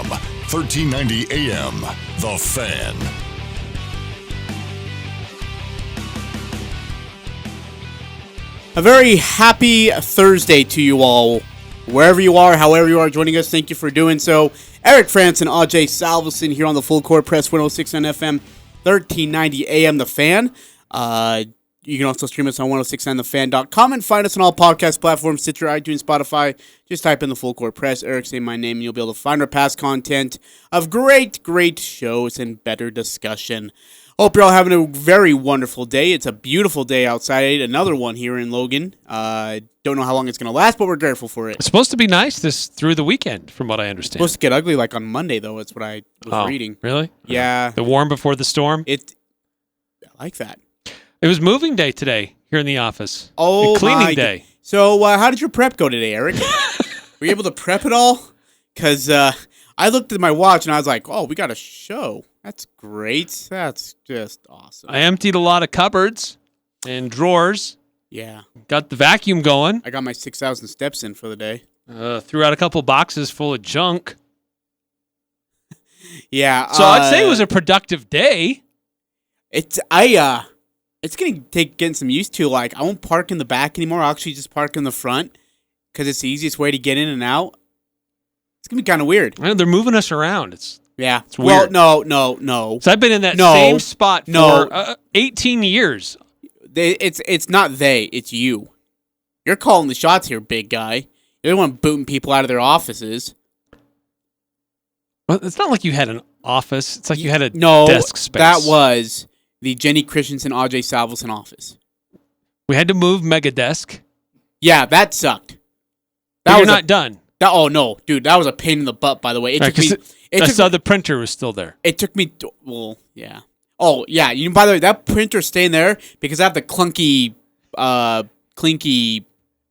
1390 AM, The Fan. A very happy Thursday to you all. Wherever you are, however you are joining us, thank you for doing so. Eric Frandsen, Ajay, Salvesen here on the Full Court Press 106.9 FM, 1390 AM, The Fan. You can also stream us on 1069thefan.com and find us on all podcast platforms, Stitcher, iTunes, Spotify. Just type in the Full Court Press, Eric, say my name, and you'll be able to find our past content of great shows and better discussion. Hope you're all having a very wonderful day. It's a beautiful day outside. Another one here in Logan. Don't know how long it's going to last, but we're grateful for it. It's supposed to be nice through the weekend, from what I understand. It's supposed to get ugly like on Monday, though. That's what I was reading. Really? Yeah. The warm before the storm? I like that. It was moving day today here in the office. Oh, cleaning day. So how did your prep go today, Eric? Were you able to prep it all? Because I looked at my watch and I was like, oh, we got a show. That's great. That's just awesome. I emptied a lot of cupboards and drawers. Yeah. Got the vacuum going. I got my 6,000 steps in for the day. Threw out a couple boxes full of junk. Yeah. So I'd say it was a productive day. It's getting some used to. Like, I won't park in the back anymore. I'll actually just park in the front because it's the easiest way to get in and out. It's going to be kind of weird. I know, they're moving us around. It's Well, weird. no. So I've been in that same spot for 18 years. It's not they. It's you. You're calling the shots here, big guy. You're the one booting people out of their offices. Well, it's not like you had an office. It's like you had a desk space. That was the Jenny Christensen, Ajay Salvesen office. We had to move Megadesk. Yeah, that sucked. You're not done. Oh, no. Dude, that was a pain in the butt, by the way. I saw the printer was still there. It took me... Well, yeah. Oh, yeah. By the way, that printer's staying there because I have the clinky...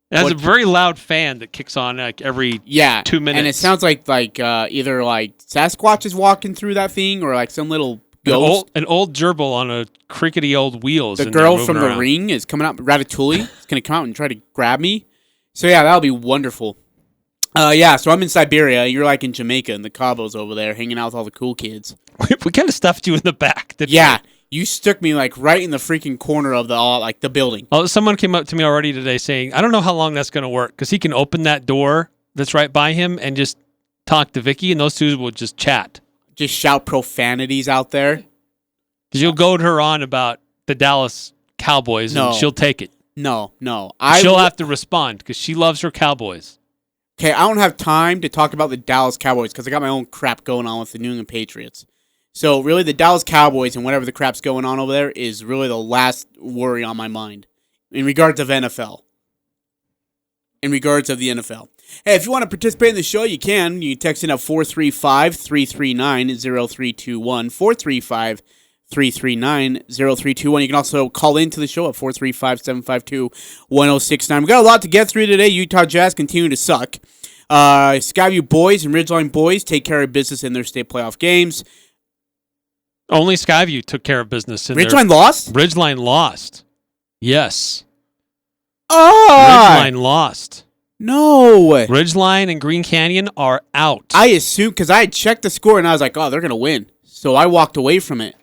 It has a very loud fan that kicks on like every 2 minutes. And it sounds like either like Sasquatch is walking through that thing or like some little ghost. An old gerbil on a crickety old wheels. The girl from The Ring is coming out. Ratatouille is going to come out and try to grab me. So yeah, that'll be wonderful. So I'm in Siberia. You're like in Jamaica and the Cabos over there hanging out with all the cool kids. We kind of stuffed you in the back. You stuck me like right in the freaking corner of the building. Oh, someone came up to me already today saying, I don't know how long that's going to work because he can open that door that's right by him and just talk to Vicky and those two will just chat. Just shout profanities out there. Because you'll goad her on about the Dallas Cowboys and she'll take it. No. She'll have to respond because she loves her Cowboys. Okay, I don't have time to talk about the Dallas Cowboys because I got my own crap going on with the New England Patriots. So really the Dallas Cowboys and whatever the crap's going on over there is really the last worry on my mind in regards of NFL. In regards of the NFL. Hey, if you want to participate in the show, you can. You text in at 435-339-0321, 435-339-0321. You can also call into the show at 435-752-1069. We got a lot to get through today. Utah Jazz continue to suck. Skyview boys and Ridgeline boys take care of business in their state playoff games. Only Skyview took care of business. Ridgeline lost? Ridgeline lost. Yes. Oh! Ridgeline lost. No. Ridgeline and Green Canyon are out. I assumed, because I had checked the score and I was like, oh, they're going to win. So I walked away from it.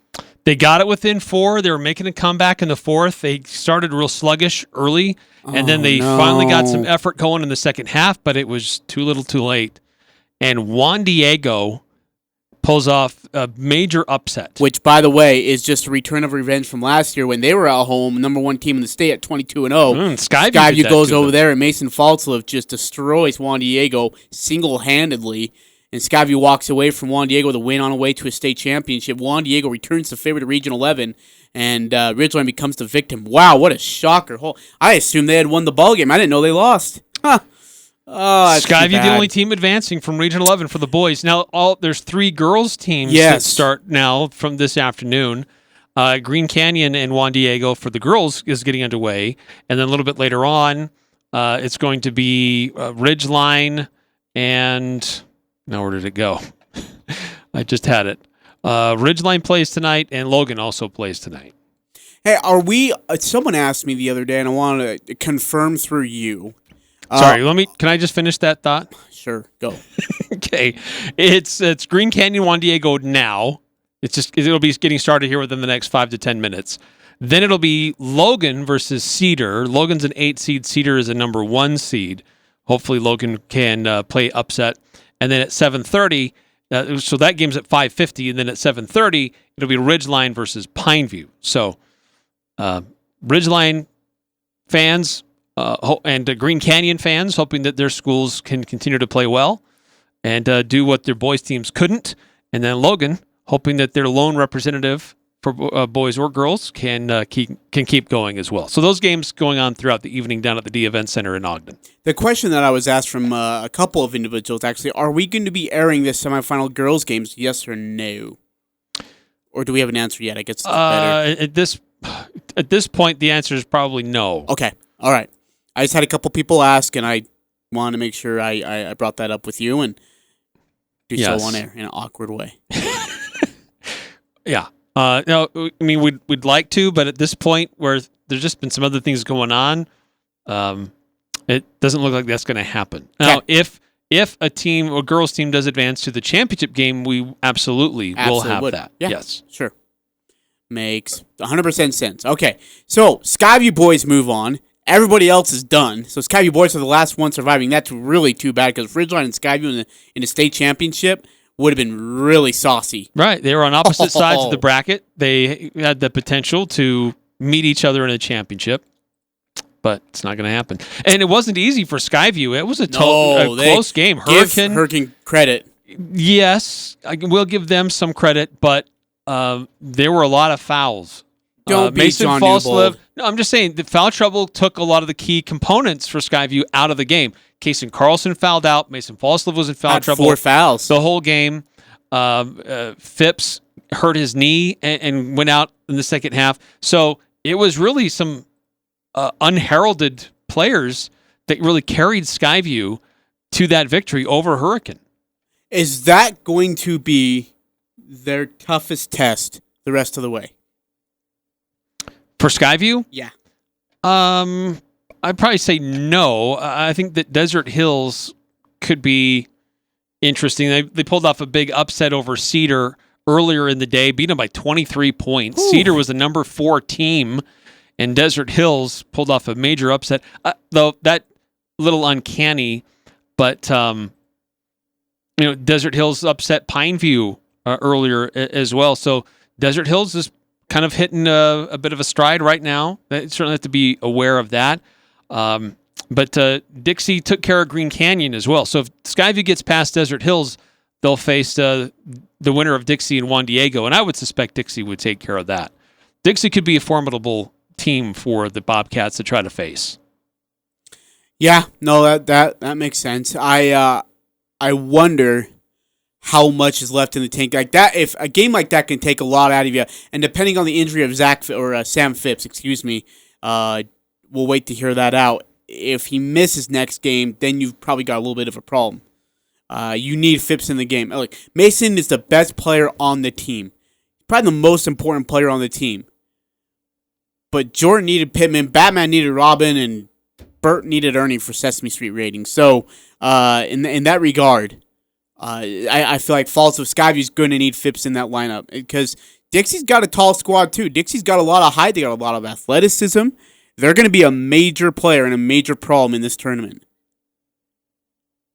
They got it within 4. They were making a comeback in the 4th. They started real sluggish early, and then they finally got some effort going in the second half, but it was too little too late. And Juan Diego pulls off a major upset. Which, by the way, is just a return of revenge from last year when they were at home, number one team in the state at 22-0. Skyview goes over there, and Mason Faltzliff just destroys Juan Diego single-handedly. And Skyview walks away from Juan Diego with a win on the way to a state championship. Juan Diego returns to favorite to Region 11, and Ridgeline becomes the victim. Wow, what a shocker. I assumed they had won the ballgame. I didn't know they lost. Huh. Oh, Skyview, the only team advancing from Region 11 for the boys. Now, there's 3 girls teams that start now from this afternoon. Green Canyon and Juan Diego for the girls is getting underway. And then a little bit later on, it's going to be Ridgeline and... Now, where did it go? I just had it. Ridgeline plays tonight, and Logan also plays tonight. Hey, someone asked me the other day, and I want to confirm through you. Sorry, can I just finish that thought? Sure, go. Okay. It's Green Canyon, Juan Diego now. It'll be getting started here within the next 5 to 10 minutes. Then it'll be Logan versus Cedar. Logan's an 8 seed. Cedar is a number 1 seed. Hopefully Logan can play upset. And then at 7:30, so that game's at 5:50, and then at 7:30 it'll be Ridgeline versus Pineview. So Ridgeline fans and Green Canyon fans hoping that their schools can continue to play well and do what their boys teams couldn't. And then Logan hoping that their lone representative for boys or girls can keep going as well. So those games going on throughout the evening down at the D Event Center in Ogden. The question that I was asked from a couple of individuals, actually, are we going to be airing this semifinal girls games, yes or no? Or do we have an answer yet? I guess it's better. At this point, the answer is probably no. Okay. All right. I just had a couple people ask, and I wanted to make sure I brought that up with you and do so on air in an awkward way. Yeah. No, I mean, we'd like to, but at this point where there's just been some other things going on, it doesn't look like that's going to happen. Now, if a girls team does advance to the championship game, we absolutely will have would. that. Yeah, yes. Sure. Makes 100% sense. Okay, so Skyview boys move on. Everybody else is done. So Skyview boys are the last one surviving. That's really too bad because Ridgeline and Skyview in the state championship would have been really saucy. Right. They were on opposite sides of the bracket. They had the potential to meet each other in a championship, but it's not going to happen. And it wasn't easy for Skyview. It was a close game. Hurricane credit. Yes, I will give them some credit, but there were a lot of fouls. Don't be John Newbold. No, I'm just saying the foul trouble took a lot of the key components for Skyview out of the game. Kason Carlson fouled out. Mason Falslev was in foul trouble. 4 fouls. The whole game. Phipps hurt his knee and went out in the second half. So it was really some unheralded players that really carried Skyview to that victory over Hurricane. Is that going to be their toughest test the rest of the way? For Skyview? Yeah. I'd probably say no. I think that Desert Hills could be interesting. They pulled off a big upset over Cedar earlier in the day, beat them by 23 points. Ooh. Cedar was the number 4 team, and Desert Hills pulled off a major upset. Though that little uncanny, but Desert Hills upset Pineview earlier as well. So Desert Hills is kind of hitting a bit of a stride right now. They certainly have to be aware of that. But Dixie took care of Green Canyon as well. So if Skyview gets past Desert Hills, they'll face the winner of Dixie and Juan Diego, and I would suspect Dixie would take care of that. Dixie could be a formidable team for the Bobcats to try to face. Yeah, no, that makes sense. I wonder how much is left in the tank like that. If a game like that can take a lot out of you, and depending on the injury of Sam Phipps, we'll wait to hear that out. If he misses next game, then you've probably got a little bit of a problem. You need Phipps in the game. Look, Mason is the best player on the team, probably the most important player on the team. But Jordan needed Pittman, Batman needed Robin, and Burt needed Ernie for Sesame Street ratings. So in that regard, I feel like Falls of Skyview is going to need Phipps in that lineup because Dixie's got a tall squad too. Dixie's got a lot of height. They got a lot of athleticism. They're going to be a major player and a major problem in this tournament.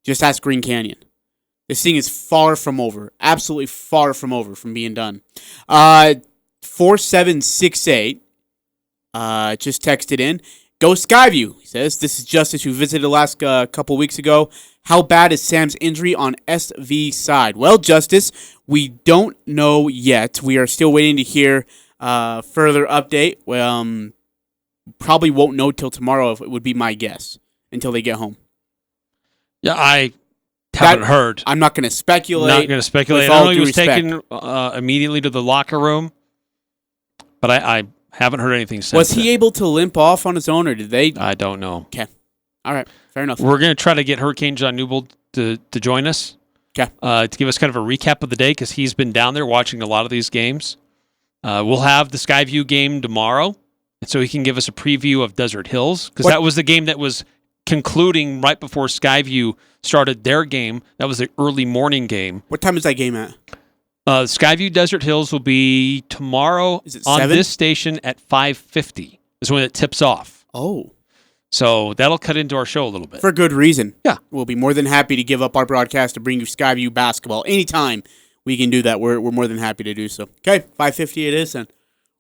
Just ask Green Canyon. This thing is far from over. Absolutely far from over from being done. 4768 just texted in. Go Skyview, he says. This is Justice, who visited last couple weeks ago. How bad is Sam's injury on SV side? Well, Justice, we don't know yet. We are still waiting to hear further update. Probably won't know till tomorrow, if it would be my guess, until they get home. Yeah, I haven't heard. I'm not going to speculate. Not going to speculate. I know he was taken immediately to the locker room, but I haven't heard anything since. Was he able to limp off on his own, or did they? I don't know. Okay. All right. Fair enough. We're going to try to get Hurricane John Newbold to join us. Okay. To give us kind of a recap of the day, because he's been down there watching a lot of these games. We'll have the Skyview game tomorrow, and so he can give us a preview of Desert Hills, because that was the game that was concluding right before Skyview started their game. That was the early morning game. What time is that game at? Skyview Desert Hills will be tomorrow on 7? this station at 5:50 is when it tips off. Oh. So that'll cut into our show a little bit. For good reason. Yeah. We'll be more than happy to give up our broadcast to bring you Skyview basketball. Anytime we can do that, we're more than happy to do so. Okay, 5:50 it is then.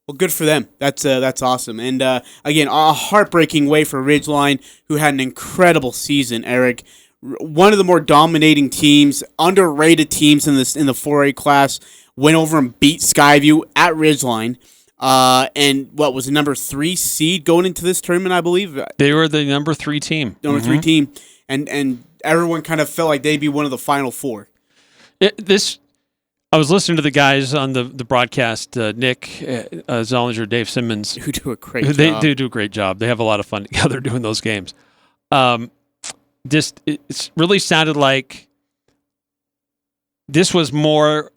Well, good for them. That's awesome. And again, a heartbreaking way for Ridgeline, who had an incredible season, Eric. One of the more dominating teams, underrated teams in the 4A class, went over and beat Skyview at Ridgeline. And what was the number 3 seed going into this tournament, I believe? They were the number 3 team. Number 3 team. And everyone kind of felt like they'd be one of the final 4. I was listening to the guys on the broadcast, Nick Zollinger, Dave Simmons. Who do a great job. They do a great job. They have a lot of fun together doing those games. It really sounded like this was more...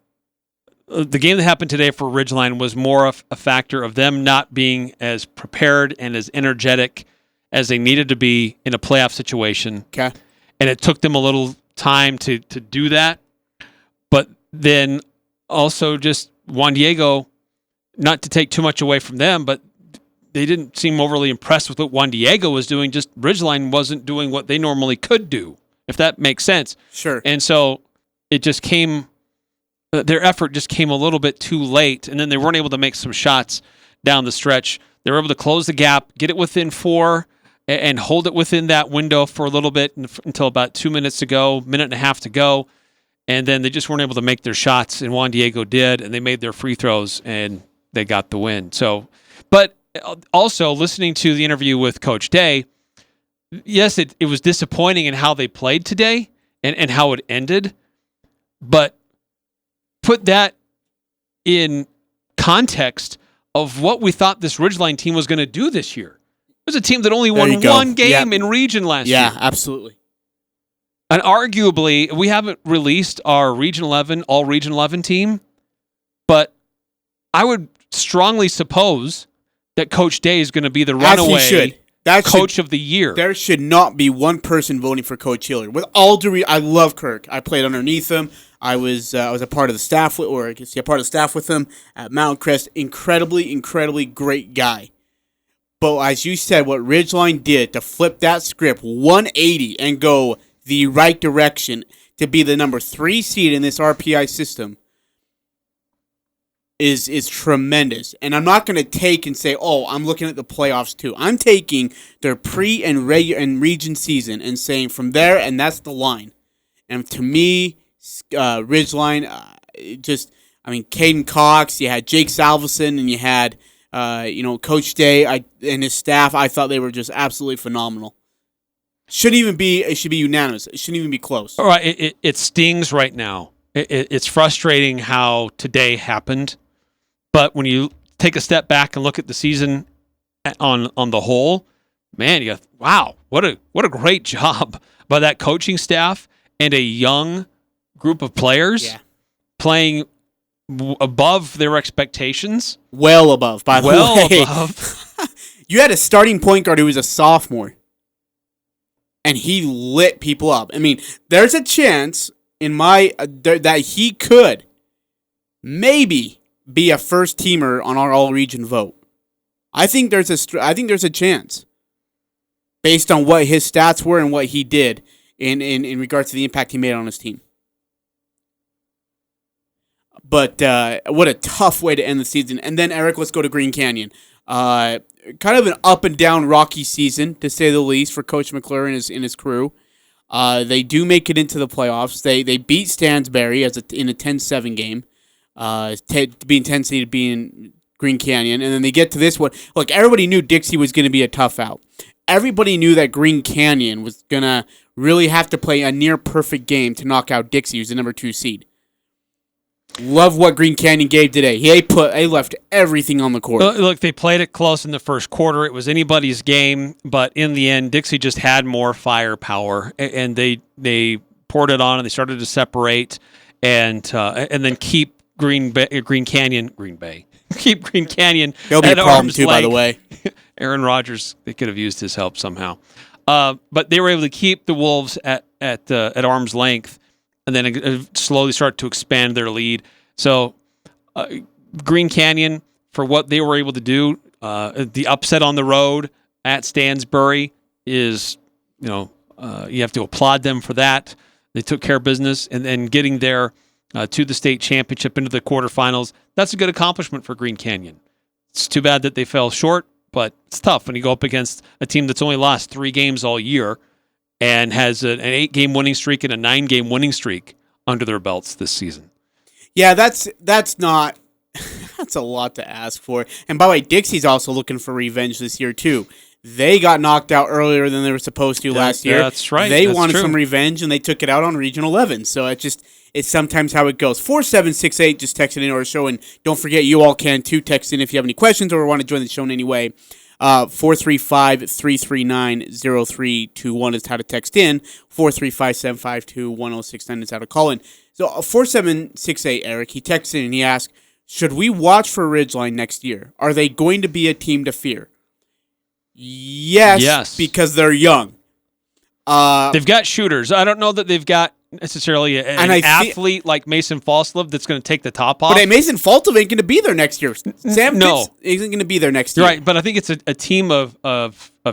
The game that happened today for Ridgeline was more of a factor of them not being as prepared and as energetic as they needed to be in a playoff situation. Okay. And it took them a little time to do that. But then also just Juan Diego, not to take too much away from them, but they didn't seem overly impressed with what Juan Diego was doing. Just Ridgeline wasn't doing what they normally could do, if that makes sense. Sure. And so it just came... Their effort just came a little bit too late, and then they weren't able to make some shots down the stretch. They were able to close the gap, get it within 4, and hold it within that window for a little bit until about 2 minutes to go, minute and a half to go, and then they just weren't able to make their shots, and Juan Diego did, and they made their free throws, and they got the win. So, but also listening to the interview with Coach Day, yes, it was disappointing in how they played today and how it ended, but put that in context of what we thought this Ridgeline team was going to do this year. It was a team that only won one game in region last year. Yeah, absolutely. And arguably, we haven't released our Region 11, all Region 11 team, but I would strongly suppose that Coach Day is going to be the runaway coach of the year. There should not be one person voting for Coach Hillard. With all due I love Kirk. I played underneath him. I was a part of the staff with him at Mount Crest. Incredibly great guy. But as you said, what Ridgeline did to flip that script 180 and go the right direction to be the number 3 seed in this RPI system is tremendous. And I'm not going to take and say, oh, I'm looking at the playoffs too. I'm taking their pre and region season and saying from there, and that's the line. And to me, Ridgeline, Caden Cox, you had Jake Salvesen, and you had, Coach Day and his staff. I thought they were just absolutely phenomenal. It should be unanimous. It shouldn't even be close. All right, it stings right now. It's frustrating how today happened, but when you take a step back and look at the season on the whole, man, you go, wow, what a great job by that coaching staff and a young group of players playing above their expectations. Well above, by the way. Well above. You had a starting point guard who was a sophomore, and he lit people up. I mean, there's a chance that he could maybe be a first teamer on our all-region vote. I think there's a chance based on what his stats were and what he did in regards to the impact he made on his team. But what a tough way to end the season. And then, Eric, let's go to Green Canyon. Kind of an up-and-down rocky season, to say the least, for Coach McClure and his crew. They do make it into the playoffs. They beat Stansbury in a 10-7 game, being 10 seed, being Green Canyon. And then they get to this one. Look, everybody knew Dixie was going to be a tough out. Everybody knew that Green Canyon was going to really have to play a near-perfect game to knock out Dixie, who's the number 2 seed. Love what Green Canyon gave today. They left everything on the court. Look, they played it close in the first quarter. It was anybody's game, but in the end, Dixie just had more firepower, and they poured it on, and they started to separate, and then keep Green Canyon. Keep Green Canyon. There'll be a problem too, by the way. Aaron Rodgers, they could have used his help somehow. But they were able to keep the Wolves at arm's length, and then slowly start to expand their lead. So Green Canyon, for what they were able to do, the upset on the road at Stansbury is, you have to applaud them for that. They took care of business, and then getting there to the state championship into the quarterfinals, that's a good accomplishment for Green Canyon. It's too bad that they fell short, but it's tough when you go up against a team that's only lost 3 games all year and has an 8-game winning streak and a 9-game winning streak under their belts this season. Yeah, that's not that's a lot to ask for. And by the way, Dixie's also looking for revenge this year too. They got knocked out earlier than they were supposed to last year. That's right. They wanted some revenge, and they took it out on Regional 11. So it's sometimes how it goes. 4768, just text it in our show, and don't forget, you all can too text in if you have any questions or want to join the show in any way. 435-339-0321 is how to text in. 435-752-1069 is how to call in. So 4768, Eric, he texts in and he asks, should we watch for Ridgeline next year? Are they going to be a team to fear? Yes, because they're young. They've got shooters. I don't know that they've got necessarily an athlete like Mason Falslove that's going to take the top off. But Mason Falslove ain't going to be there next year. Sam Pitts isn't going to be there next year. Right, but I think it's a team of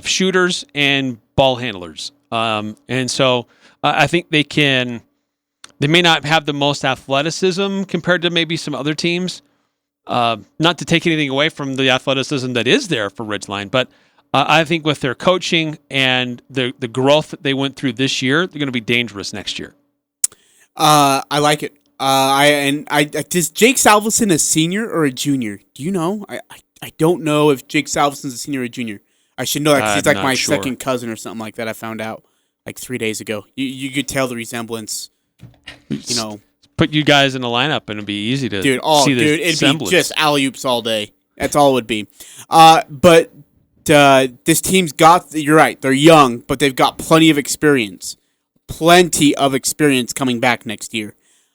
shooters and ball handlers. And so I think they may not have the most athleticism compared to maybe some other teams. Not to take anything away from the athleticism that is there for Ridgeline, but I think with their coaching and the growth that they went through this year, they're going to be dangerous next year. I like it. Is Jake Salvesen a senior or a junior? Do you know? I don't know if Jake Salvesen's a senior or a junior. I should know that because he's like my second cousin or something like that. I found out like 3 days ago. You could tell the resemblance. Put you guys in a lineup and it'd be easy to see the it'd semblance. be just alley-oops all day. That's all it would be. But this team's you're right, they're young, but they've got plenty of experience. Plenty of experience coming back next year.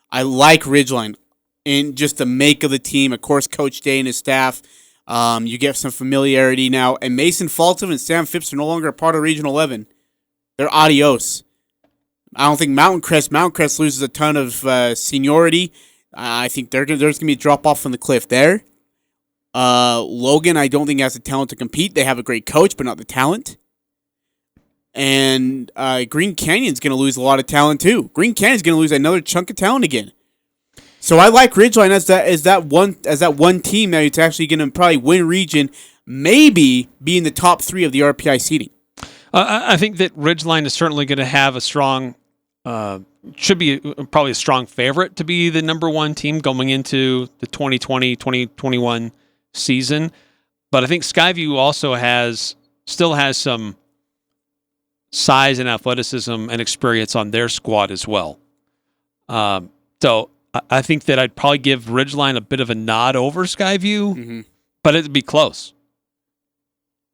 I like Ridgeline in just the make of the team. Of course, Coach Day and his staff. You get some familiarity now. And Mason Falslove and Sam Phipps are no longer a part of Regional 11. They're adios. I don't think Mountain Crest loses a ton of seniority. I think there's going to be a drop-off from the cliff there. Logan, I don't think has the talent to compete. They have a great coach, but not the talent. And Green Canyon's going to lose a lot of talent too. Green Canyon's going to lose another chunk of talent again. So I like Ridgeline as that one team that's actually going to probably win region, maybe be in the top 3 of the RPI seeding. I think that Ridgeline is certainly going to have a strong, should be probably a strong favorite to be the number 1 team going into the 2020-2021 season. But I think Skyview also still has some size and athleticism and experience on their squad as well. So I think that I'd probably give Ridgeline a bit of a nod over Skyview, but it'd be close.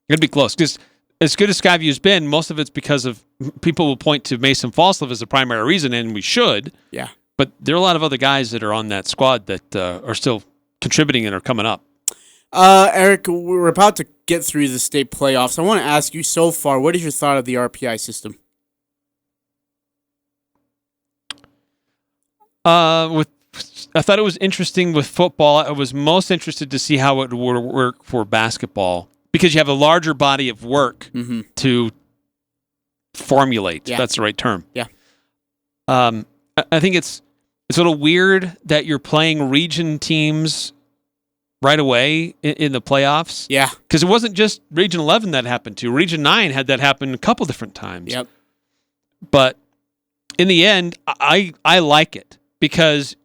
It'd be close because as good as Skyview's been, most of it's because of people will point to Mason Falslove as the primary reason, and we should. Yeah. But there are a lot of other guys that are on that squad that are still contributing and are coming up. Eric, we're about to get through the state playoffs. I want to ask you so far, what is your thought of the RPI system? I thought it was interesting with football. I was most interested to see how it would work for basketball because you have a larger body of work to formulate. Yeah. That's the right term. Yeah. I think it's a little weird that you're playing region teams right away in the playoffs. Yeah. Because it wasn't just Region 11 that happened to. Region 9 had that happen a couple different times. Yep. But in the end, I like it because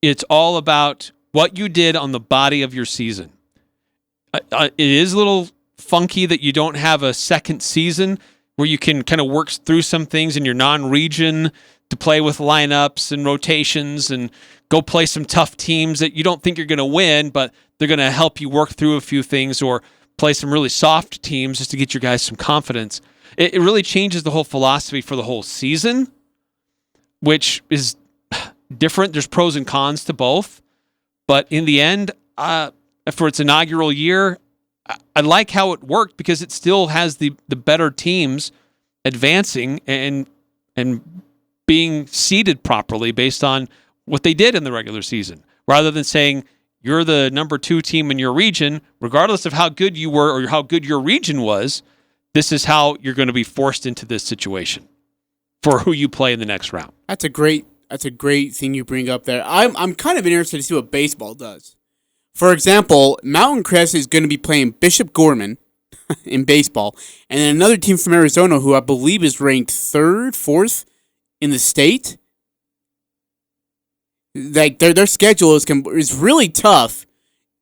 it's all about what you did on the body of your season. It is a little funky that you don't have a second season where you can kind of work through some things in your non-region to play with lineups and rotations and go play some tough teams that you don't think you're going to win, but they're going to help you work through a few things or play some really soft teams just to get your guys some confidence. It really changes the whole philosophy for the whole season, which is different. There's pros and cons to both. But in the end, for its inaugural year, I like how it worked because it still has the better teams advancing and being seeded properly based on what they did in the regular season, rather than saying you're the number 2 team in your region, regardless of how good you were or how good your region was. This is how you're going to be forced into this situation for who you play in the next round. That's a great thing you bring up there. I'm kind of interested to see what baseball does. For example, Mountain Crest is going to be playing Bishop Gorman in baseball, and then another team from Arizona who I believe is ranked 3rd, 4th in the state. Like their schedule is really tough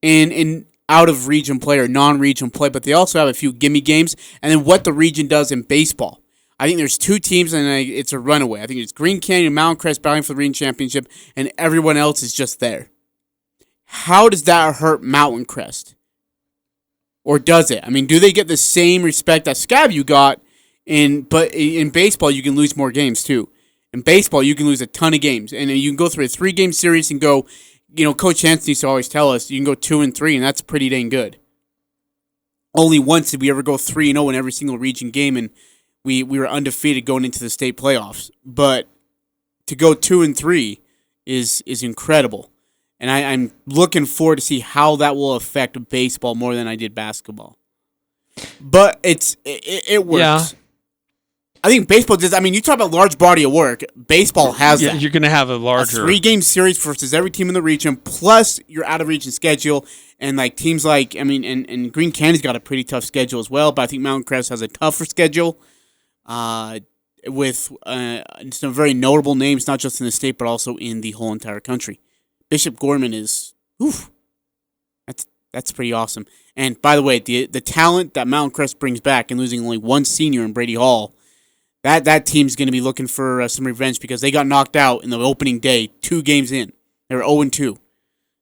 in out of region play or non-region play, but they also have a few gimme games, and then what the region does in baseball. I think there's 2 teams, and it's a runaway. I think it's Green Canyon and Mountain Crest battling for the region championship, and everyone else is just there. How does that hurt Mountain Crest? Or does it? I mean, do they get the same respect that Scab you got? But in baseball, you can lose more games, too. In baseball, you can lose a ton of games. And you can go through a 3-game series and go, Coach Hansen used to always tell us, you can go 2-3, and that's pretty dang good. Only once did we ever go 3-0 in every single region game, and we were undefeated going into the state playoffs. But to go 2-3 is incredible. And I'm looking forward to see how that will affect baseball more than I did basketball. But it works. Yeah. I think baseball does. I mean, you talk about large body of work. Baseball has that. You're going to have a 3-game series versus every team in the region, plus your out-of-region schedule. And like teams like, and Green Canyon's got a pretty tough schedule as well, but I think Mountain Crest has a tougher schedule with some very notable names, not just in the state, but also in the whole entire country. Bishop Gorman is, that's pretty awesome. And by the way, the talent that Mountain Crest brings back and losing only 1 senior in Brady Hall, that team's going to be looking for some revenge because they got knocked out in the opening day, 2 games in. They were 0-2.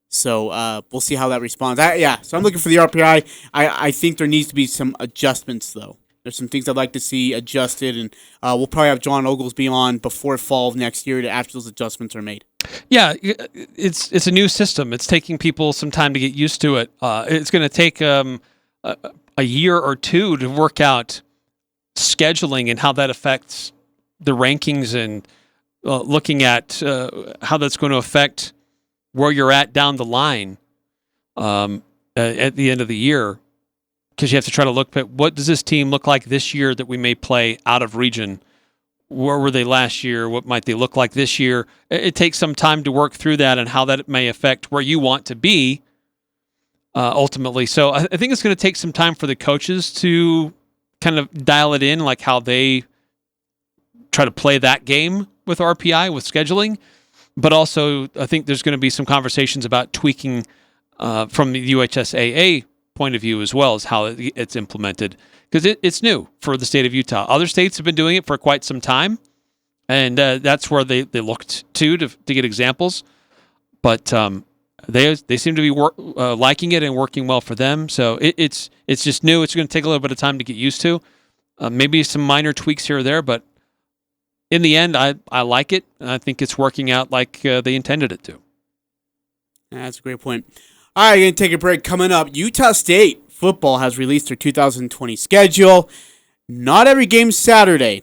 So we'll see how that responds. So I'm looking for the RPI. I think there needs to be some adjustments, though. There's some things I'd like to see adjusted, and we'll probably have John Oglesby on before fall of next year after those adjustments are made. Yeah, it's a new system. It's taking people some time to get used to it. It's going to take a year or 2 to work out scheduling and how that affects the rankings and looking at how that's going to affect where you're at down the line at the end of the year. Because you have to try to look at what does this team look like this year that we may play out of region. Where were they last year? What might they look like this year? It takes some time to work through that and how that may affect where you want to be ultimately. So I think it's going to take some time for the coaches to kind of dial it in, like how they try to play that game with RPI, with scheduling. But also, I think there's going to be some conversations about tweaking from the UHSAA point of view as well as how it's implemented, because it's new for the state of Utah. Other states have been doing it for quite some time, and that's where they looked to get examples. But they seem to be liking it and working well for them. So it's just new. It's going to take a little bit of time to get used to. Maybe some minor tweaks here or there, but in the end, I like it, and I think it's working out like they intended it to. That's a great point. All right, going to take a break. Coming up, Utah State football has released their 2020 schedule. Not every game's Saturday.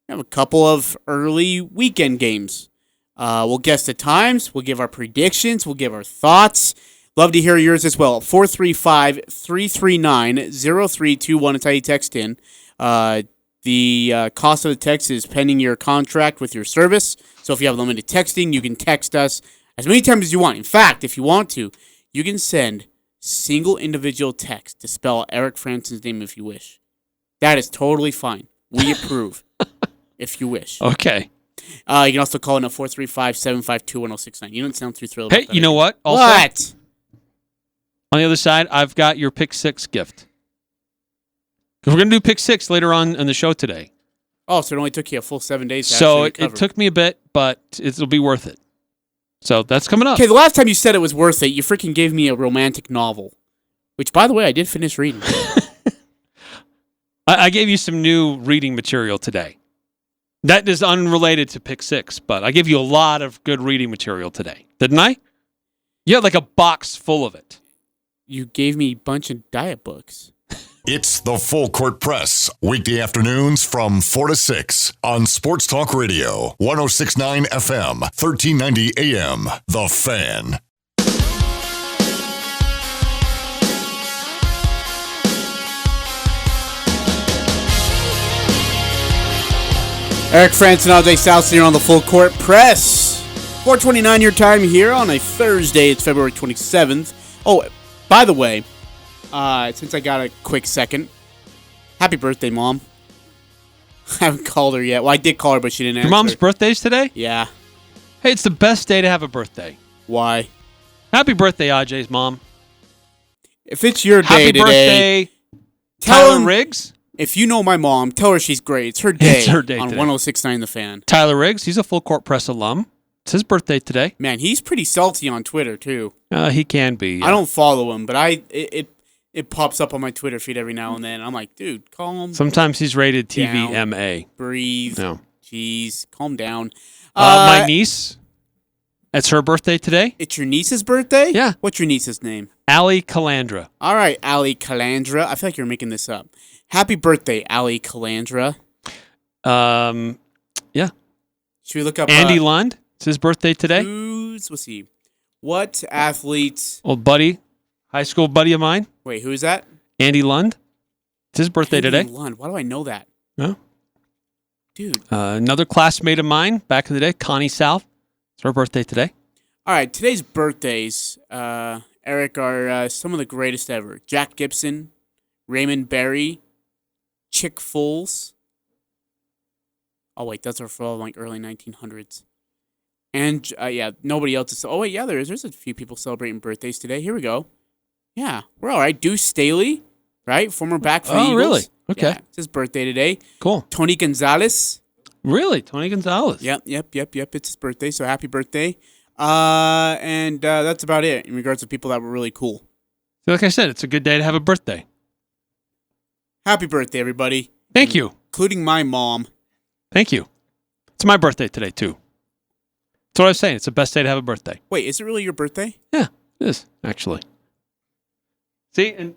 We have a couple of early weekend games. We'll guess the times. We'll give our predictions. We'll give our thoughts. Love to hear yours as well. 435-339-0321 is how you text in. The cost of the text is pending your contract with your service. So if you have limited texting, you can text us as many times as you want. In fact, if you want to, you can send single individual text to spell Eric Frandsen's name if you wish. That is totally fine. We approve if you wish. Okay. You can also call in at 435-752-1069. You don't sound too thrilled about that. Hey, you know what? Also, what? On the other side, I've got your Pick 6 gift. We're going to do Pick 6 later on in the show today. Oh, so it only took you a full 7 days to So it took me a bit, but it'll be worth it. So that's coming up. Okay, the last time you said it was worth it, you freaking gave me a romantic novel. Which, by the way, I did finish reading. I gave you some new reading material today. That is unrelated to Pick 6, but I gave you a lot of good reading material today. Didn't I? You had like a box full of it. You gave me a bunch of diet books. It's the Full Court Press, weekday afternoons from 4 to 6 on Sports Talk Radio, 106.9 FM, 1390 AM. The Fan. Eric Frandsen and Ajay Salvesen here on the Full Court Press. 4:29 your time here on a Thursday. It's February 27th. Oh, by the way, since I got a quick second, happy birthday, Mom. I haven't called her yet. Well, I did call her, but she didn't answer. Your mom's birthday's today? Yeah. Hey, it's the best day to have a birthday. Why? Happy birthday, Ajay's mom. If it's your day Happy today, birthday, Tyler Riggs. If you know my mom, tell her she's great. It's her day. It's her day on today. 106.9 The Fan. Tyler Riggs, he's a Full Court Press alum. It's his birthday today. Man, he's pretty salty on Twitter, too. He can be. Yeah. I don't follow him, but it pops up on my Twitter feed every now and then. I'm like, dude, calm Sometimes he's rated down. TVMA. Breathe. No. Jeez, calm down. My niece, it's her birthday today. It's your niece's birthday? Yeah. What's your niece's name? Allie Calandra. All right, Allie Calandra. I feel like you're making this up. Happy birthday, Allie Calandra. Yeah. Should we look up Andy Lund? It's his birthday today. Let's see. What athletes? Old buddy, high school buddy of mine. Wait, who is that? Andy Lund. It's his birthday Andy today. Lund. Why do I know that? No. Dude. Another classmate of mine back in the day, Connie South. It's her birthday today. All right, today's birthdays, Eric, are some of the greatest ever. Jack Gibson, Raymond Berry, Chick Foles. Oh, wait, those are from like early 1900s. And, nobody else is... Oh, wait, yeah, there's a few people celebrating birthdays today. Here we go. Yeah, we're all right. Deuce Staley, right? Former back for the Eagles. Oh, really? Okay. Yeah, it's his birthday today. Cool. Tony Gonzalez. Really? Tony Gonzalez? Yep. It's his birthday, so happy birthday. And that's about it in regards to people that were really cool. So like I said, it's a good day to have a birthday. Happy birthday, everybody. Thank you. Including my mom. Thank you. It's my birthday today, too. That's what I was saying. It's the best day to have a birthday. Wait, is it really your birthday? Yeah, it is, actually. See, and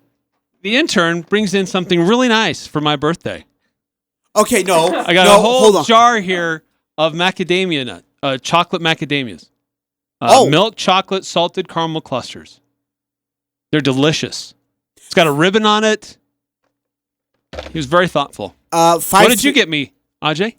the intern brings in something really nice for my birthday. Okay, no. I got a whole jar here of macadamia nut, chocolate macadamias. Milk chocolate salted caramel clusters. They're delicious. It's got a ribbon on it. He was very thoughtful. What did you get me, Ajay?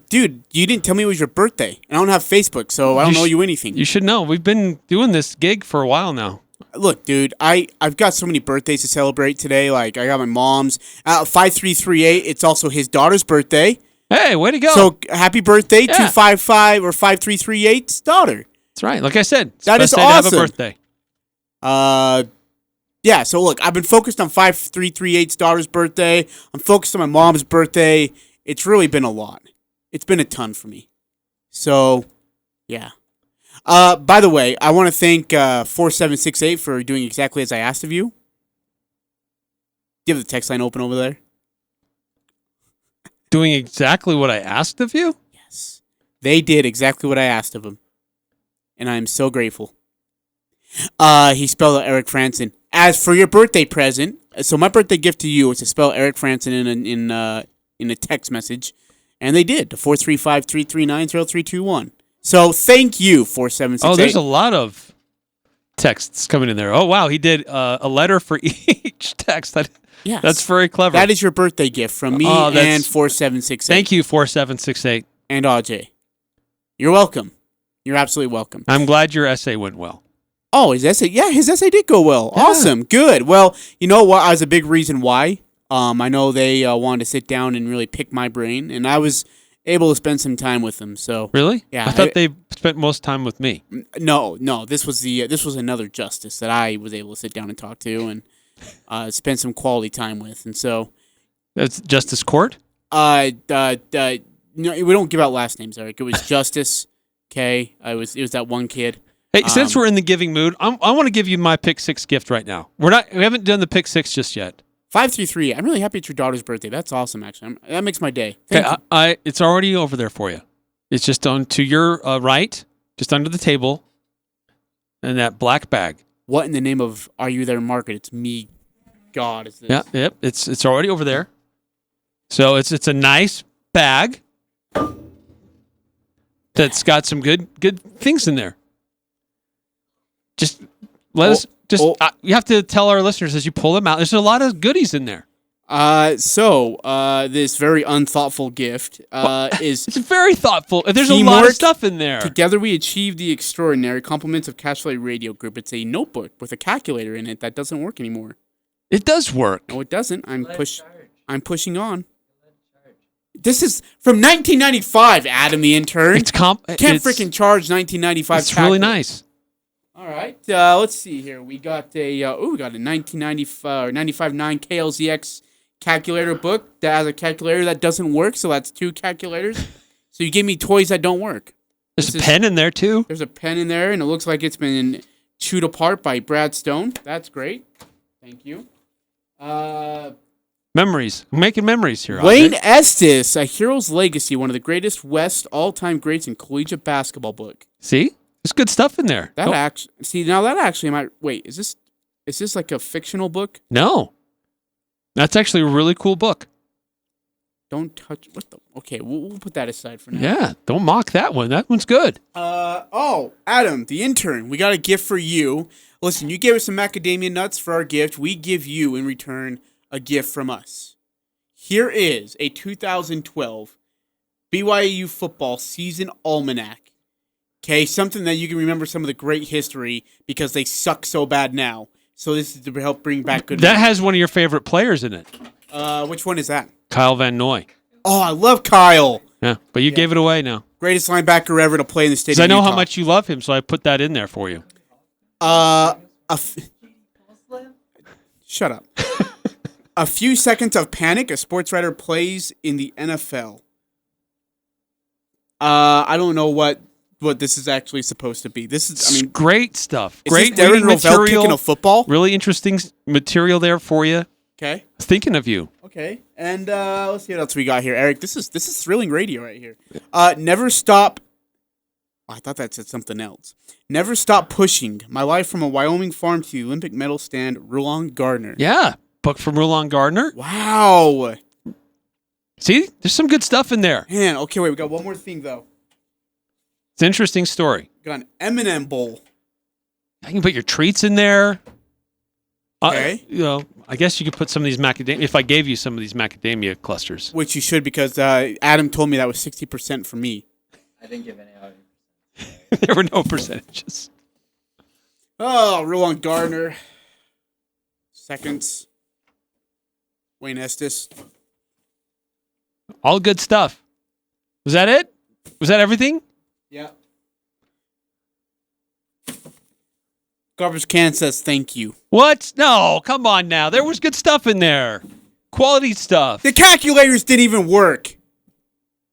Dude, you didn't tell me it was your birthday. I don't have Facebook, so I don't know you anything. You should know. We've been doing this gig for a while now. Look, dude, I've got so many birthdays to celebrate today. Like, I got my mom's. 5338, it's also his daughter's birthday. Hey, way to go. So, happy birthday, 255 or 5338's daughter. That's right. Like I said, it's that the best is day awesome. to have a birthday. Yeah, so look, I've been focused on 5338's daughter's birthday. I'm focused on my mom's birthday. It's really been a lot. It's been a ton for me. So, yeah. By the way, I want to thank 4768 for doing exactly as I asked of you. Do you have the text line open over there? Doing exactly what I asked of you? Yes. They did exactly what I asked of them. And I'm so grateful. He spelled out Eric Frandsen. As for your birthday present, so my birthday gift to you is to spell Eric Frandsen in a text message. And they did, to 435-339-0321. So thank you, 4768. Oh, there's a lot of texts coming in there. Oh, wow. He did a letter for each text. Yes. That's very clever. That is your birthday gift from me and 4768. Thank you, 4768. And Ajay. You're welcome. You're absolutely welcome. I'm glad your essay went well. Oh, his essay? Yeah, his essay did go well. Yeah. Awesome. Good. Well, you know what? I was a big reason why. I know they wanted to sit down and really pick my brain, and I was able to spend some time with them. So really, yeah, I thought they spent most time with me. No. This was another justice that I was able to sit down and talk to and spend some quality time with, and so that's Justice Court. No, we don't give out last names, Eric. It was Justice. Okay, it was that one kid. Hey, since we're in the giving mood, I want to give you my pick six gift right now. We haven't done the pick six just yet. 533. I'm really happy it's your daughter's birthday. That's awesome, actually. That makes my day. Okay, it's already over there for you. It's just on to your right, just under the table, in that black bag. What in the name of Are You There Market? It's me God, is this? Yeah, yep. It's already over there. So it's a nice bag that's got some good things in there. Just let us. You have to tell our listeners as you pull them out. There's a lot of goodies in there. This very unthoughtful gift is... It's very thoughtful. There's a lot of stuff in there. Together we achieve the extraordinary. Compliments of Cashflight Radio Group. It's a notebook with a calculator in it that doesn't work anymore. It does work. No, it doesn't. I'm pushing on. This is from 1995, Adam the intern. Can't freaking charge 1995. It's really nice. All right, let's see here. We got a 1995 95.9 KLZX calculator book that has a calculator that doesn't work, so that's 2 calculators. So you give me toys that don't work. There's a pen in there too. There's a pen in there, and it looks like it's been chewed apart by Brad Stone. That's great. Thank you. Memories. I'm making memories here. Wayne Estes, A Hero's Legacy, one of the greatest West all-time greats in collegiate basketball book. See? There's good stuff in there. That actually might... Wait, is this like a fictional book? No. That's actually a really cool book. Don't touch... Okay, we'll put that aside for now. Yeah, don't mock that one. That one's good. Adam, the intern, we got a gift for you. Listen, you gave us some macadamia nuts for our gift. We give you, in return, a gift from us. Here is a 2012 BYU football season almanac. Okay, something that you can remember some of the great history because they suck so bad now. So this is to help bring back good. That has one of your favorite players in it. Which one is that? Kyle Van Noy. Oh, I love Kyle. Yeah, but you gave it away now. Greatest linebacker ever to play in the state of Utah. I know Utah. how much you love him, so I put that in there for you. Shut up. A few seconds of panic. A sports writer plays in the NFL. I don't know what this is actually supposed to be. This is, great stuff. Is great this Darren reading Rovell material. kicking a football. Really interesting material there for you. Okay. I was thinking of you. Okay. And let's see what else we got here, Eric. This is thrilling radio right here. Never stop. Oh, I thought that said something else. Never stop pushing. My life from a Wyoming farm to the Olympic medal stand. Rulon Gardner. Yeah, book from Rulon Gardner. Wow. See, there's some good stuff in there. Man, okay, wait. We got one more thing though. It's an interesting story. We got an M&M bowl. I can put your treats in there. Okay. I guess you could put some of these macadamia. If I gave you some of these macadamia clusters, which you should, because Adam told me that was 60% for me. I didn't give any out. There were no percentages. Oh, Rulon Gardner. Seconds. Wayne Estes. All good stuff. Was that it? Was that everything? Yeah. Garbage can says thank you. What? No, come on now. There was good stuff in there. Quality stuff. The calculators didn't even work.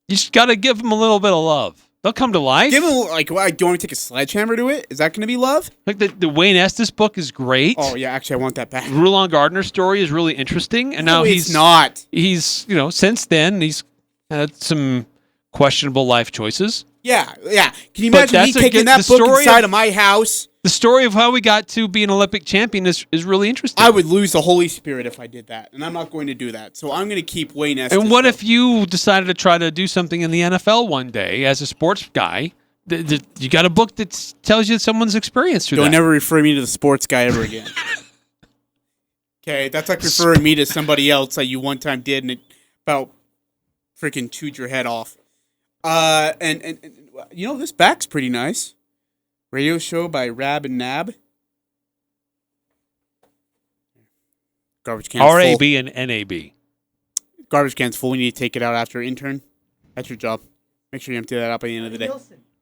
You just got to give them a little bit of love. They'll come to life. Give them, like, do you want me to take a sledgehammer to it? Is that going to be love? Like the Wayne Estes book is great. Oh, yeah, actually, I want that back. Rulon Gardner's story is really interesting. And now he's not. He's, since then, he's had some questionable life choices. Yeah. Can you imagine me taking that book inside of my house? The story of how we got to be an Olympic champion is really interesting. I would lose the Holy Spirit if I did that, and I'm not going to do that. So I'm going to keep Wayne Estes. And what if you decided to try to do something in the NFL one day as a sports guy? You got a book that tells you someone's experience through that. Don't never refer me to the sports guy ever again. Okay, that's like referring me to somebody else that you one time did, and it about freaking chewed your head off. And this back's pretty nice. Radio show by Rab and Nab. Garbage can's full. RAB and NAB. Garbage can's full. We need to take it out after intern. That's your job. Make sure you empty that out by the end of the day.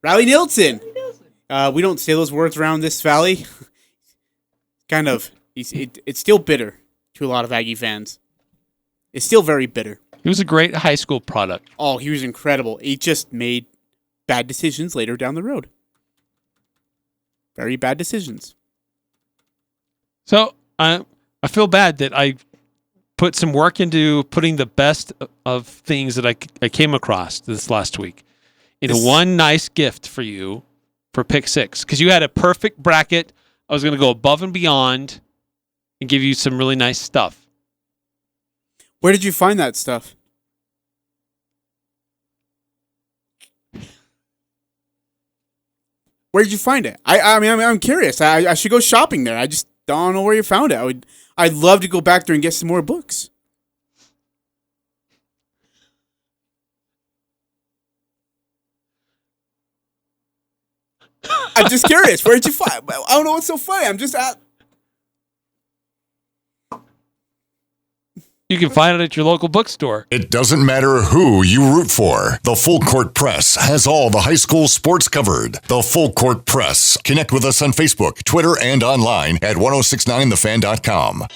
Riley Nilsson. We don't say those words around this valley. Kind of. It's still bitter to a lot of Aggie fans. It's still very bitter. He was a great high school product. Oh, he was incredible. He just made bad decisions later down the road. Very bad decisions. So I feel bad that I put some work into putting the best of things that I came across this last week into one nice gift for you for Pick 6. Because you had a perfect bracket. I was going to go above and beyond. and give you some really nice stuff. Where did you find that stuff? Where did you find it? I'm curious. I should go shopping there. I just don't know where you found it. I'd love to go back there and get some more books. I'm just curious. Where did you find? I don't know what's so funny. I'm just at. You can find it at your local bookstore. It doesn't matter who you root for. The Full Court Press has all the high school sports covered. The Full Court Press. Connect with us on Facebook, Twitter, and online at 1069thefan.com.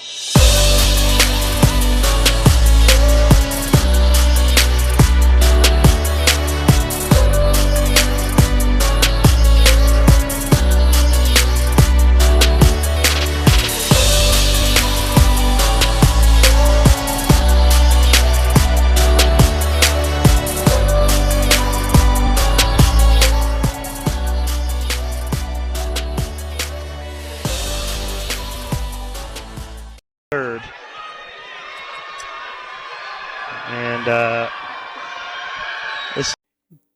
And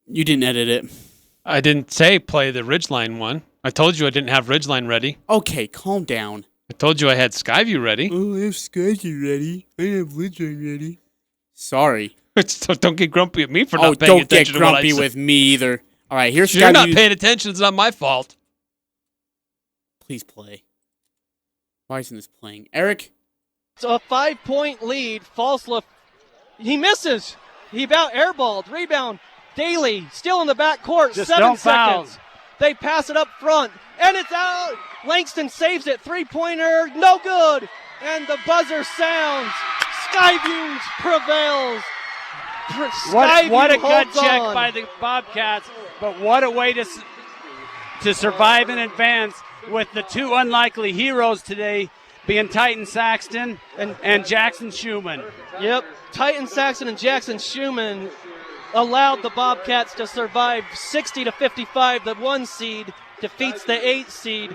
you didn't edit it. I didn't say play the Ridgeline one. I told you I didn't have Ridgeline ready. Okay, calm down. I told you I had Skyview ready. Oh, I have Skyview ready. I have Ridgeline ready. Sorry. So don't get grumpy at me for not paying attention to what I said. Don't get grumpy with me either. All right, here's Skyview. You're not paying attention. It's not my fault. Please play. Why isn't this playing? Eric? It's a 5-point lead. Falsla, he misses. He about airballed. Rebound. Daly still in the back court. Just 7 don't seconds. foul. They pass it up front, and it's out. Langston saves it. 3-pointer, no good. And the buzzer sounds. Skyview prevails. What a gut holds check on. by the Bobcats, but what a way to survive and advance with the two unlikely heroes today being Titan Saxton and Jackson Schumann. Yep, Titan Saxton and Jackson Schumann allowed the Bobcats to survive 60-55. The 1 seed defeats the 8 seed.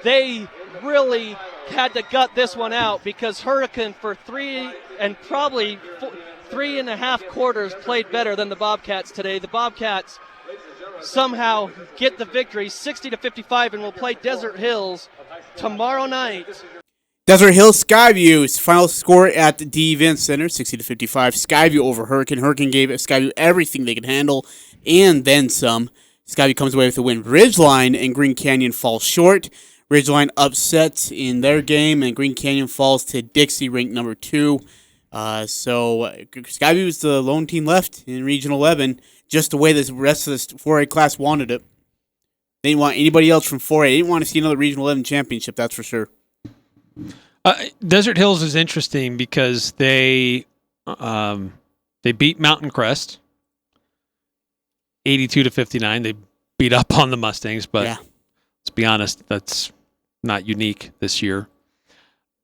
They really had to gut this one out because Hurricane for 3 and probably 3.5 quarters played better than the Bobcats today. The Bobcats somehow get the victory 60-55 and will play Desert Hills tomorrow night. Desert Hills Skyview's final score at the D Event Center, 60-55. Skyview over Hurricane. Hurricane gave Skyview everything they could handle and then some. Skyview comes away with the win. Ridgeline and Green Canyon fall short. Ridgeline upsets in their game, and Green Canyon falls to Dixie, ranked number 2. So Skyview is the lone team left in Region 11, just the way the rest of this 4A class wanted it. They didn't want anybody else from 4A. They didn't want to see another Region 11 championship, that's for sure. Desert Hills is interesting because they beat Mountain Crest 82-59. They beat up on the Mustangs, but let's be honest, that's not unique this year.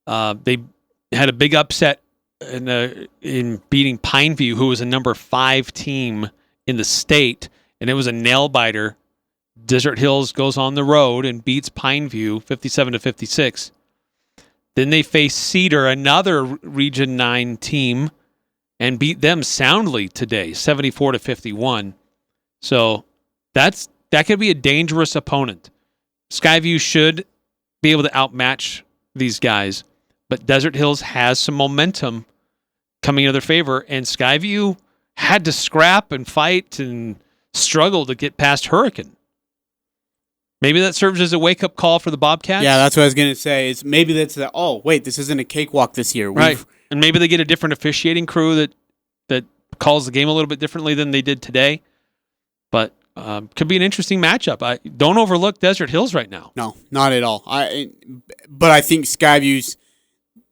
They had a big upset in beating Pineview, who was a number 5 team in the state, and it was a nail biter. Desert Hills goes on the road and beats Pineview 57-56. Then they face Cedar, another Region 9 team, and beat them soundly today, 74-51. So that could be a dangerous opponent. Skyview should be able to outmatch these guys, but Desert Hills has some momentum coming in their favor, and Skyview had to scrap and fight and struggle to get past Hurricane. Maybe that serves as a wake-up call for the Bobcats. Yeah, that's what I was going to say. Is maybe that's this isn't a cakewalk this year. Right, and maybe they get a different officiating crew that calls the game a little bit differently than they did today. But could be an interesting matchup. Don't overlook Desert Hills right now. No, not at all. But I think Skyview's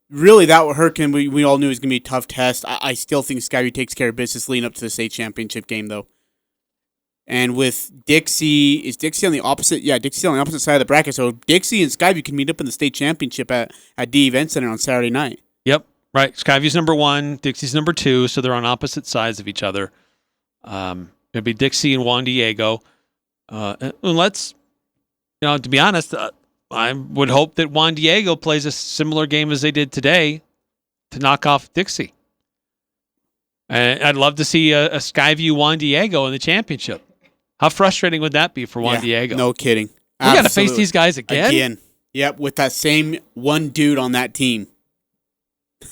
really that Hurricane we all knew was going to be a tough test. I still think Skyview takes care of business leading up to the state championship game, though. And with Dixie, is Dixie on the opposite? Yeah, Dixie's on the opposite side of the bracket. So Dixie and Skyview can meet up in the state championship at D Event Center on Saturday night. Yep, right. Skyview's number 1, Dixie's number 2, so they're on opposite sides of each other. It'll be Dixie and Juan Diego. And let's, to be honest, I would hope that Juan Diego plays a similar game as they did today to knock off Dixie. And I'd love to see a Skyview Juan Diego in the championship. How frustrating would that be for Juan Diego? No kidding. We got to face these guys again? Yep, with that same one dude on that team.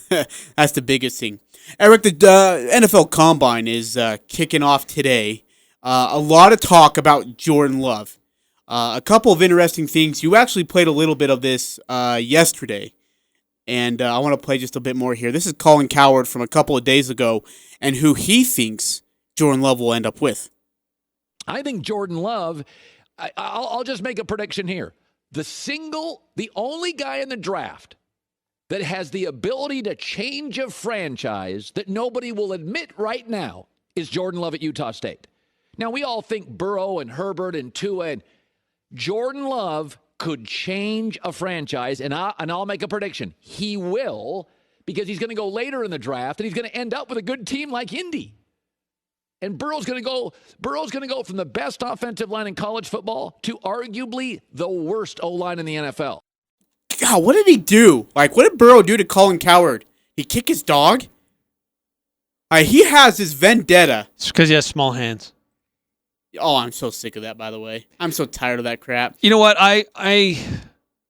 That's the biggest thing. Eric, the NFL Combine is kicking off today. A lot of talk about Jordan Love. A couple of interesting things. You actually played a little bit of this yesterday, and I want to play just a bit more here. This is Colin Cowherd from a couple of days ago, and who he thinks Jordan Love will end up with. I think Jordan Love, I'll just make a prediction here. The only guy in the draft that has the ability to change a franchise that nobody will admit right now is Jordan Love at Utah State. Now, we all think Burrow and Herbert and Tua, and Jordan Love could change a franchise, and I'll make a prediction. He will, because he's going to go later in the draft, and he's going to end up with a good team like Indy. And Burrow's going to go from the best offensive line in college football to arguably the worst O-line in the NFL. God, what did he do? Like, what did Burrow do to Colin Cowherd? He kick his dog? He has this vendetta. It's because he has small hands. Oh, I'm so sick of that, by the way. I'm so tired of that crap. You know what?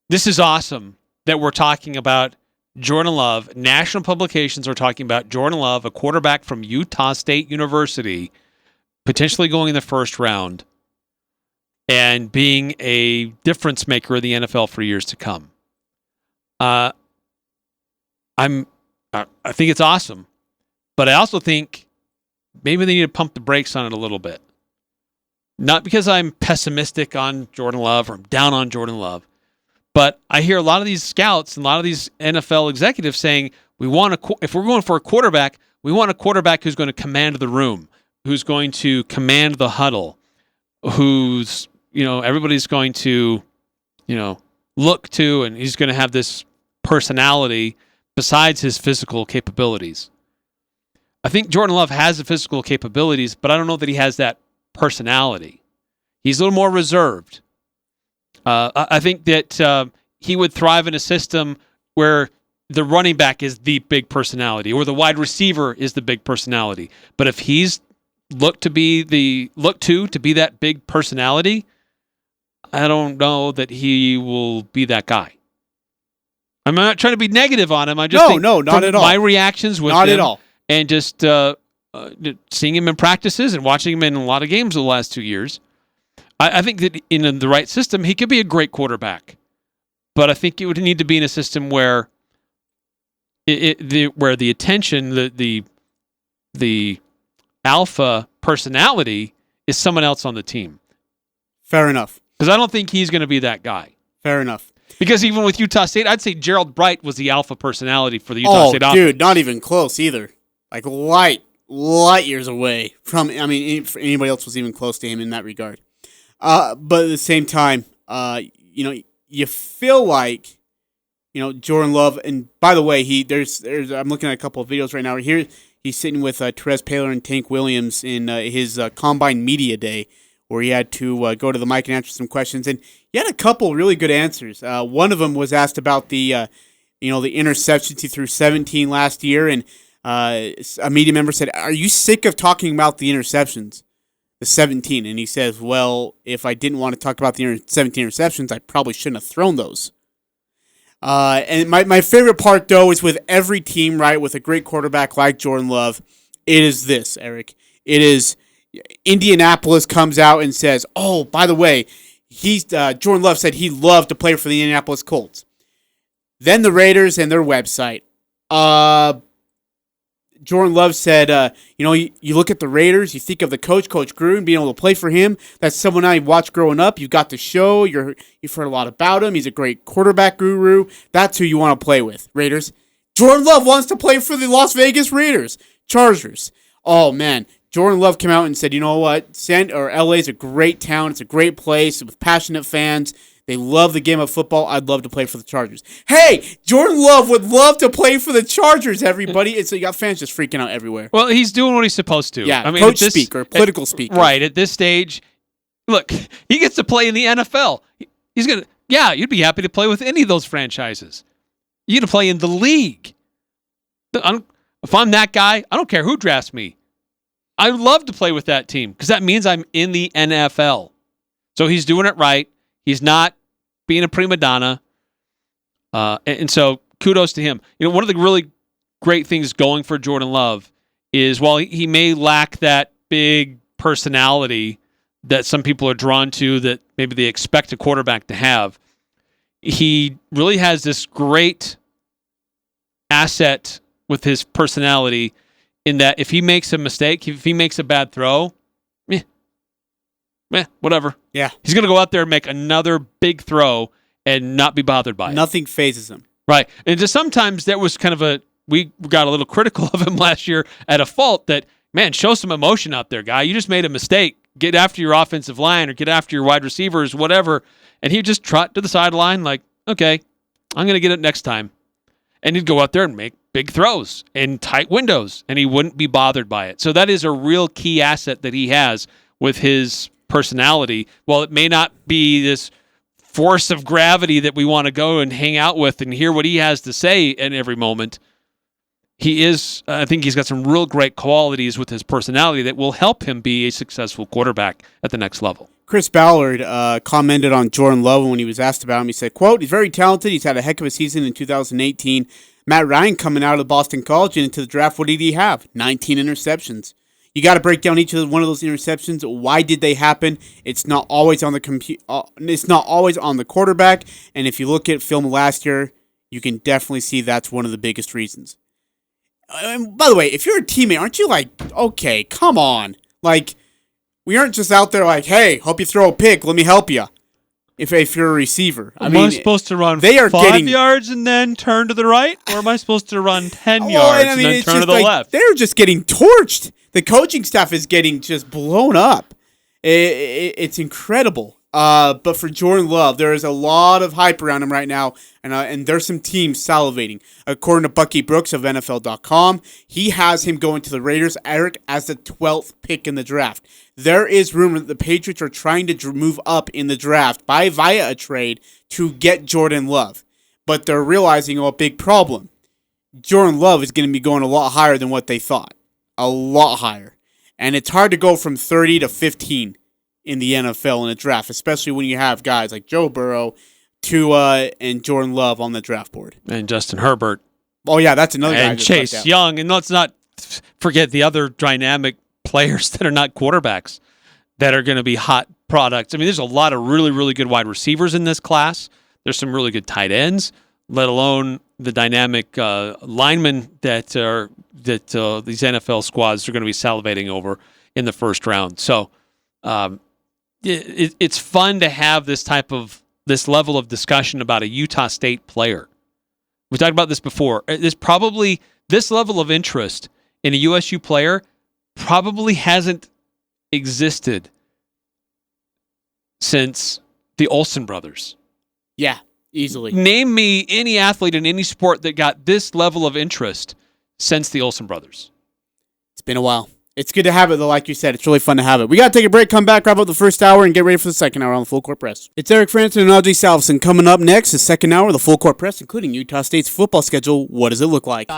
This is awesome that we're talking about Jordan Love. National publications are talking about Jordan Love, a quarterback from Utah State University, potentially going in the first round and being a difference maker in the NFL for years to come. I think it's awesome, but I also think maybe they need to pump the brakes on it a little bit. Not because I'm pessimistic on Jordan Love or I'm down on Jordan Love, but I hear a lot of these scouts and a lot of these NFL executives saying if we're going for a quarterback, we want a quarterback who's going to command the room, who's going to command the huddle, who's everybody's going to look to, and he's going to have this personality besides his physical capabilities. I think Jordan Love has the physical capabilities, but I don't know that he has that personality. He's a little more reserved. I think that he would thrive in a system where the running back is the big personality or the wide receiver is the big personality. But if he's looked to be that big personality, I don't know that he will be that guy. I'm not trying to be negative on him. I just not at all. My reactions with not him at all. And just seeing him in practices and watching him in a lot of games the last 2 years, I think that in the right system, he could be a great quarterback. But I think it would need to be in a system where where the attention, the alpha personality is someone else on the team. Fair enough. Because I don't think he's going to be that guy. Fair enough. Because even with Utah State, I'd say Gerald Bright was the alpha personality for the Utah State offense. Dude, not even close either. Like light years away from. I mean, if anybody else was even close to him in that regard. But at the same time, you feel like, Jordan Love. And by the way, there's I'm looking at a couple of videos right now. Here he's sitting with Terez Paylor and Tank Williams in his Combine Media Day, where he had to go to the mic and answer some questions, and he had a couple really good answers. One of them was asked about the interceptions he threw 17 last year, and a media member said, "Are you sick of talking about the interceptions, the 17?" And he says, "Well, if I didn't want to talk about the 17 interceptions, I probably shouldn't have thrown those." And my favorite part, though, is with every team, right, with a great quarterback like Jordan Love, it is this, Eric. It is Indianapolis comes out and says, "Oh, by the way, Jordan Love said he loved to play for the Indianapolis Colts." Then the Raiders and their website. Jordan Love said, you look at the Raiders, you think of the Coach Gruden, being able to play for him. That's someone I watched growing up. You got the show. You've heard a lot about him. He's a great quarterback guru. That's who you want to play with, Raiders. Jordan Love wants to play for the Las Vegas Raiders, Chargers. Oh, man. Jordan Love came out and said, you know what, LA's a great town. It's a great place with passionate fans. They love the game of football. I'd love to play for the Chargers. Hey, Jordan Love would love to play for the Chargers, everybody. You got fans just freaking out everywhere. Well, he's doing what he's supposed to. Yeah, coach speak or political speak. Right, at this stage, look, he gets to play in the NFL. yeah, you'd be happy to play with any of those franchises. You get to play in the league. If I'm that guy, I don't care who drafts me. I would love to play with that team because that means I'm in the NFL. So he's doing it right. He's not being a prima donna. And so kudos to him. One of the really great things going for Jordan Love is while he may lack that big personality that some people are drawn to that maybe they expect a quarterback to have, he really has this great asset with his personality in that if he makes a mistake, if he makes a bad throw, whatever. Yeah. He's going to go out there and make another big throw and not be bothered by it. Nothing phases him. Right. And just sometimes that was kind of we got a little critical of him last year at a fault that, man, show some emotion out there, guy. You just made a mistake. Get after your offensive line or get after your wide receivers, whatever. And he'd just trot to the sideline like, okay, I'm going to get it next time. And he'd go out there and make big throws in tight windows, and he wouldn't be bothered by it. So that is a real key asset that he has with his personality. While it may not be this force of gravity that we want to go and hang out with and hear what he has to say in every moment, I think he's got some real great qualities with his personality that will help him be a successful quarterback at the next level. Chris Ballard commented on Jordan Love when he was asked about him. He said, quote, he's very talented. He's had a heck of a season in 2018. Matt Ryan coming out of Boston College and into the draft, what did he have? 19 interceptions. You got to break down each one of those interceptions. Why did they happen? It's not always on the it's not always on the quarterback. And if you look at film last year, you can definitely see that's one of the biggest reasons. And by the way, if you're a teammate, aren't you like, okay, come on. Like, we aren't just out there like, hey, hope you throw a pick. Let me help you. If you're a receiver. Am I supposed to run 5 yards and then turn to the right? Or am I supposed to run 10 yards and then turn to the left? They're just getting torched. The coaching staff is getting just blown up. It's incredible. But for Jordan Love, there is a lot of hype around him right now, and there's some teams salivating. According to Bucky Brooks of NFL.com, he has him going to the Raiders, Eric, as the 12th pick in the draft. There is rumor that the Patriots are trying to move up in the draft via a trade to get Jordan Love. But they're realizing a big problem. Jordan Love is going to be going a lot higher than what they thought. A lot higher. And it's hard to go from 30 to 15 in the NFL in a draft, especially when you have guys like Joe Burrow, Tua, and Jordan Love on the draft board. And Justin Herbert. Oh, yeah, that's another guy. And Chase Young. And let's not forget the other dynamic players that are not quarterbacks that are going to be hot products. I mean, there's a lot of really, really good wide receivers in this class. There's some really good tight ends, let alone the dynamic linemen that these NFL squads are going to be salivating over in the first round. So it's fun to have this level of discussion about a Utah State player. We talked about this before. This level of interest in a USU player probably hasn't existed since the Olsen brothers. Yeah, easily. Name me any athlete in any sport that got this level of interest since the Olsen brothers. It's been a while. It's good to have it, though, like you said. It's really fun to have it. We got to take a break, come back, wrap up the first hour, and get ready for the second hour on the Full Court Press. It's Eric Frandsen and Ajay Salvesen coming up next. The second hour of the Full Court Press, including Utah State's football schedule. What does it look like?